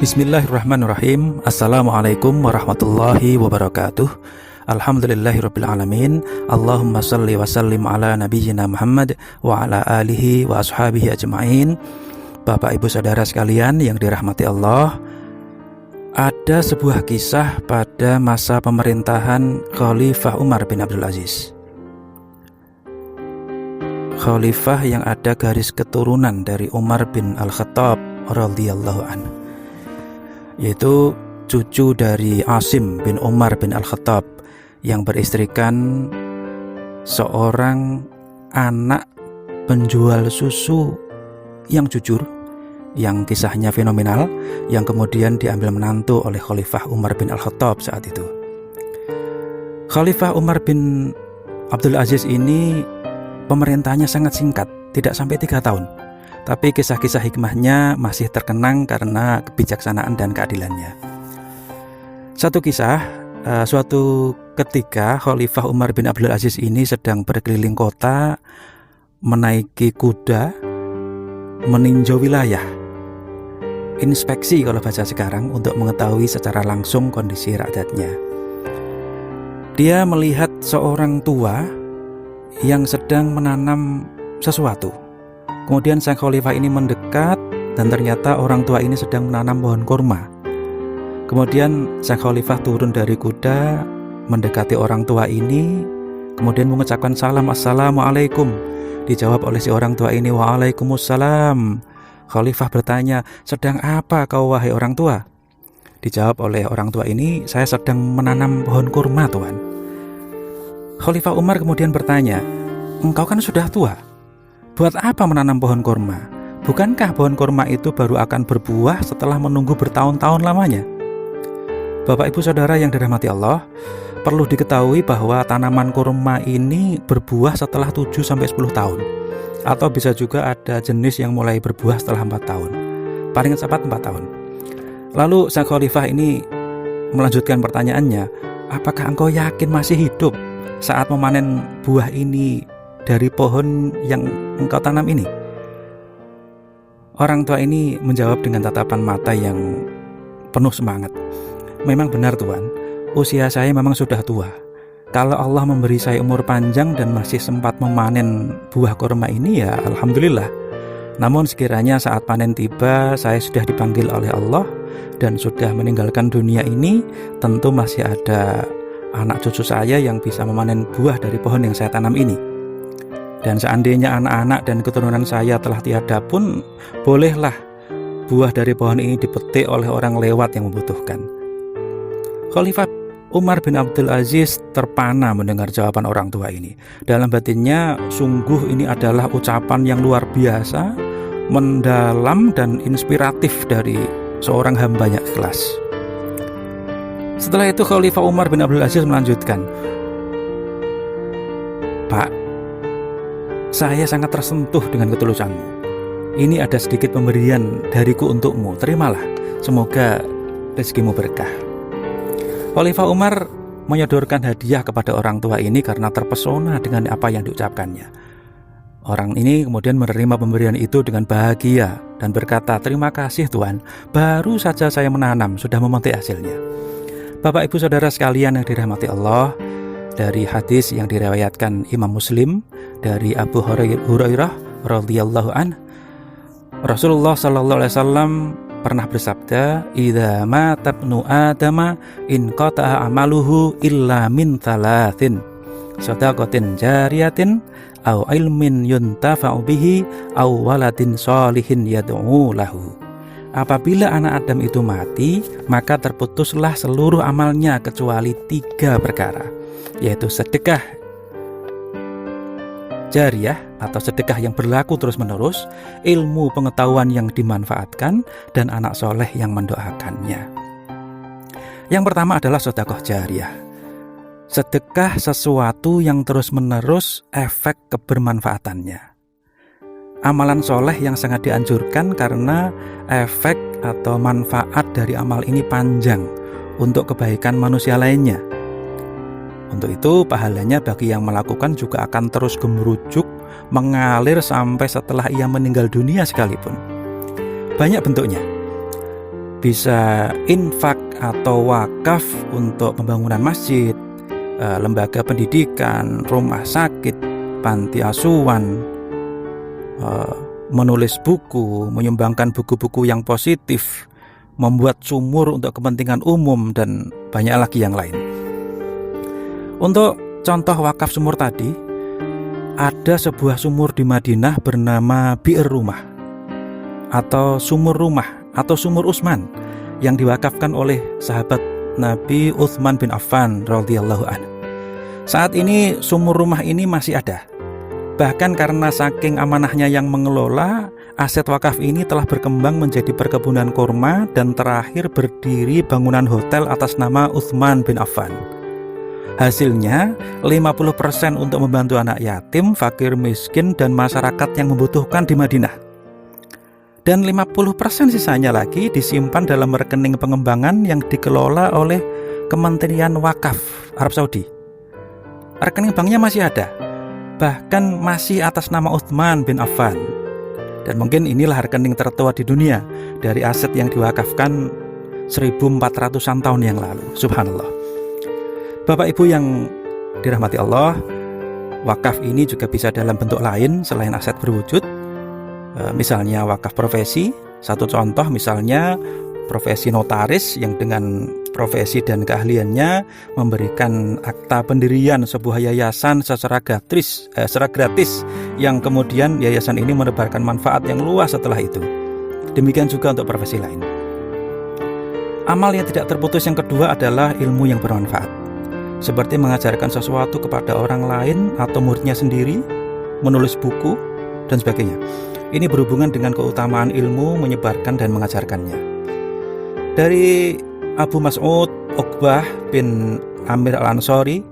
Bismillahirrahmanirrahim. Assalamualaikum warahmatullahi wabarakatuh. Alhamdulillahirrabbilalamin. Allahumma salli wa sallim ala nabiyyina Muhammad wa ala alihi wa ashabihi ajma'in. Bapak ibu saudara sekalian yang dirahmati Allah, ada sebuah kisah pada masa pemerintahan Khalifah Umar bin Abdul Aziz. Khalifah yang ada garis keturunan dari Umar bin Al-Khattab radhiyallahu anhu, yaitu cucu dari Asim bin Umar bin Al-Khattab yang beristrikan seorang anak penjual susu yang jujur, yang kisahnya fenomenal, yang kemudian diambil menantu oleh Khalifah Umar bin Al-Khattab saat itu. Khalifah Umar bin Abdul Aziz ini pemerintahnya sangat singkat, tidak sampai 3 tahun. Tapi kisah-kisah hikmahnya masih terkenang karena kebijaksanaan dan keadilannya. Satu kisah, suatu ketika Khalifah Umar bin Abdul Aziz ini sedang berkeliling kota, menaiki kuda, meninjau wilayah, inspeksi kalau bahasa sekarang, untuk mengetahui secara langsung kondisi rakyatnya. Dia melihat seorang tua yang sedang menanam sesuatu. Kemudian sang khalifah ini mendekat dan ternyata orang tua ini sedang menanam pohon kurma. Kemudian sang khalifah turun dari kuda, mendekati orang tua ini, kemudian mengucapkan salam, "Assalamualaikum." Dijawab oleh si orang tua ini, "Waalaikumsalam." Khalifah bertanya, "Sedang apa kau wahai orang tua?" Dijawab oleh orang tua ini, "Saya sedang menanam pohon kurma, Tuan." Khalifah Umar kemudian bertanya, "Engkau kan sudah tua, buat apa menanam pohon kurma? Bukankah pohon kurma itu baru akan berbuah setelah menunggu bertahun-tahun lamanya?" Bapak ibu saudara yang dirahmati Allah, perlu diketahui bahwa tanaman kurma ini berbuah setelah 7-10 tahun. Atau bisa juga ada jenis yang mulai berbuah setelah 4 tahun. Paling cepat 4 tahun. Lalu sang khalifah ini melanjutkan pertanyaannya, "Apakah engkau yakin masih hidup saat memanen buah ini dari pohon yang engkau tanam ini?" Orang tua ini menjawab dengan tatapan mata yang penuh semangat, "Memang benar, Tuan, usia saya memang sudah tua. Kalau Allah memberi saya umur panjang dan masih sempat memanen buah kurma ini, ya alhamdulillah. Namun sekiranya saat panen tiba, saya sudah dipanggil oleh Allah dan sudah meninggalkan dunia ini, tentu masih ada anak cucu saya yang bisa memanen buah dari pohon yang saya tanam ini. Dan seandainya anak-anak dan keturunan saya telah tiada pun, bolehlah buah dari pohon ini dipetik oleh orang lewat yang membutuhkan." Khalifah Umar bin Abdul Aziz terpana mendengar jawaban orang tua ini. Dalam batinnya, sungguh ini adalah ucapan yang luar biasa, mendalam dan inspiratif dari seorang hamba yang ikhlas. Setelah itu Khalifah Umar bin Abdul Aziz melanjutkan, "Pak, saya sangat tersentuh dengan ketulusanmu. Ini ada sedikit pemberian dariku untukmu, terimalah, semoga rezekimu berkah." Khalifah Umar menyodorkan hadiah kepada orang tua ini karena terpesona dengan apa yang diucapkannya. Orang ini kemudian menerima pemberian itu dengan bahagia dan berkata, "Terima kasih Tuan, baru saja saya menanam, sudah memetik hasilnya." Bapak ibu saudara sekalian yang dirahmati Allah, dari hadis yang diriwayatkan Imam Muslim dari Abu Hurairah radhiyallahu anhu, Rasulullah sallallahu alaihi wasallam pernah bersabda, "Idza mata ibnu Adama in qata'a amaluhu illa min thalathin, shadaqatin jariyatin aw ilmin yuntafa'u bihi aw waladin sholihin yad'u lahu." Apabila anak Adam itu mati, maka terputuslah seluruh amalnya kecuali 3 perkara, yaitu sedekah jariyah atau sedekah yang berlaku terus-menerus, ilmu pengetahuan yang dimanfaatkan, dan anak soleh yang mendoakannya. Yang pertama adalah sedekah jariyah. Sedekah sesuatu yang terus-menerus efek kebermanfaatannya. Amalan soleh yang sangat dianjurkan karena efek atau manfaat dari amal ini panjang untuk kebaikan manusia lainnya. Untuk itu pahalanya bagi yang melakukan juga akan terus gemurujuk, mengalir sampai setelah ia meninggal dunia sekalipun. Banyak bentuknya. bisa infak atau wakaf untuk pembangunan masjid, lembaga pendidikan, rumah sakit, panti asuhan, menulis buku, menyumbangkan buku-buku yang positif, membuat sumur untuk kepentingan umum, dan banyak lagi yang lain. Untuk contoh wakaf sumur tadi, ada sebuah sumur di Madinah bernama Bi'r Rumah atau sumur rumah atau sumur Utsman yang diwakafkan oleh sahabat Nabi Utsman bin Affan radhiyallahu anhu. Saat ini sumur rumah ini masih ada. Bahkan karena saking amanahnya yang mengelola, aset wakaf ini telah berkembang menjadi perkebunan kurma dan terakhir berdiri bangunan hotel atas nama Utsman bin Affan. Hasilnya 50% untuk membantu anak yatim, fakir miskin, dan masyarakat yang membutuhkan di Madinah. Dan 50% sisanya lagi disimpan dalam rekening pengembangan yang dikelola oleh Kementerian Wakaf Arab Saudi. Rekening banknya masih ada, bahkan masih atas nama Utsman bin Affan. Dan mungkin inilah rekening tertua di dunia dari aset yang diwakafkan 1400-an tahun yang lalu. Subhanallah. Bapak Ibu yang dirahmati Allah, wakaf ini juga bisa dalam bentuk lain selain aset berwujud. Misalnya wakaf profesi. Satu contoh misalnya profesi notaris yang dengan profesi dan keahliannya memberikan akta pendirian sebuah yayasan secara gratis yang kemudian yayasan ini menebarkan manfaat yang luas setelah itu. Demikian juga untuk profesi lain. Amal yang tidak terputus yang kedua adalah ilmu yang bermanfaat, seperti mengajarkan sesuatu kepada orang lain atau muridnya sendiri, menulis buku, dan sebagainya. Ini berhubungan dengan keutamaan ilmu, menyebarkan dan mengajarkannya. Dari Abu Mas'ud Uqbah bin Amir al-Ansari,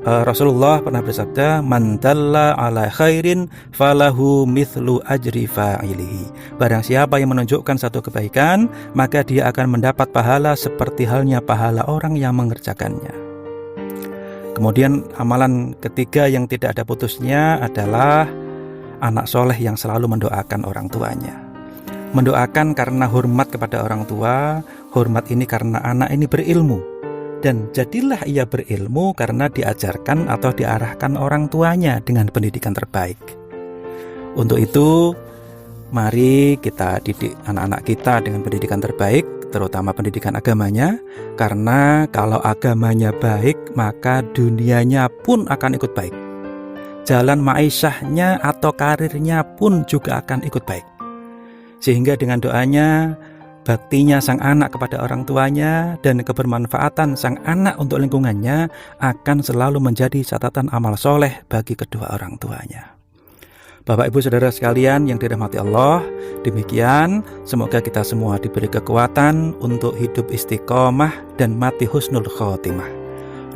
Rasulullah pernah bersabda, "Man dalla ala khairin falahu mithlu ajri fa'ilihi." Barang siapa yang menunjukkan satu kebaikan, maka dia akan mendapat pahala seperti halnya pahala orang yang mengerjakannya. Kemudian amalan ketiga yang tidak ada putusnya adalah anak soleh yang selalu mendoakan orang tuanya. Mendoakan karena hormat kepada orang tua, hormat ini karena anak ini berilmu, dan jadilah ia berilmu karena diajarkan atau diarahkan orang tuanya dengan pendidikan terbaik. Untuk itu, mari kita didik anak-anak kita dengan pendidikan terbaik, terutama pendidikan agamanya, karena kalau agamanya baik, maka dunianya pun akan ikut baik. Jalan ma'isyahnya atau karirnya pun juga akan ikut baik. Sehingga dengan doanya, baktinya sang anak kepada orang tuanya, dan kebermanfaatan sang anak untuk lingkungannya akan selalu menjadi catatan amal soleh bagi kedua orang tuanya. Bapak Ibu Saudara sekalian yang dirahmati Allah, demikian semoga kita semua diberi kekuatan untuk hidup istiqomah dan mati husnul khotimah.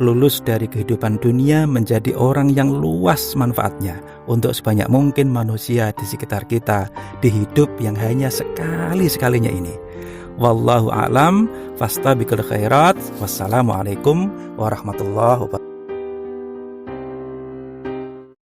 Lulus dari kehidupan dunia menjadi orang yang luas manfaatnya untuk sebanyak mungkin manusia di sekitar kita di hidup yang hanya sekali-sekalinya ini. Wallahu a'lam, fastabiqul khairat. Wassalamualaikum warahmatullahi wabarakatuh.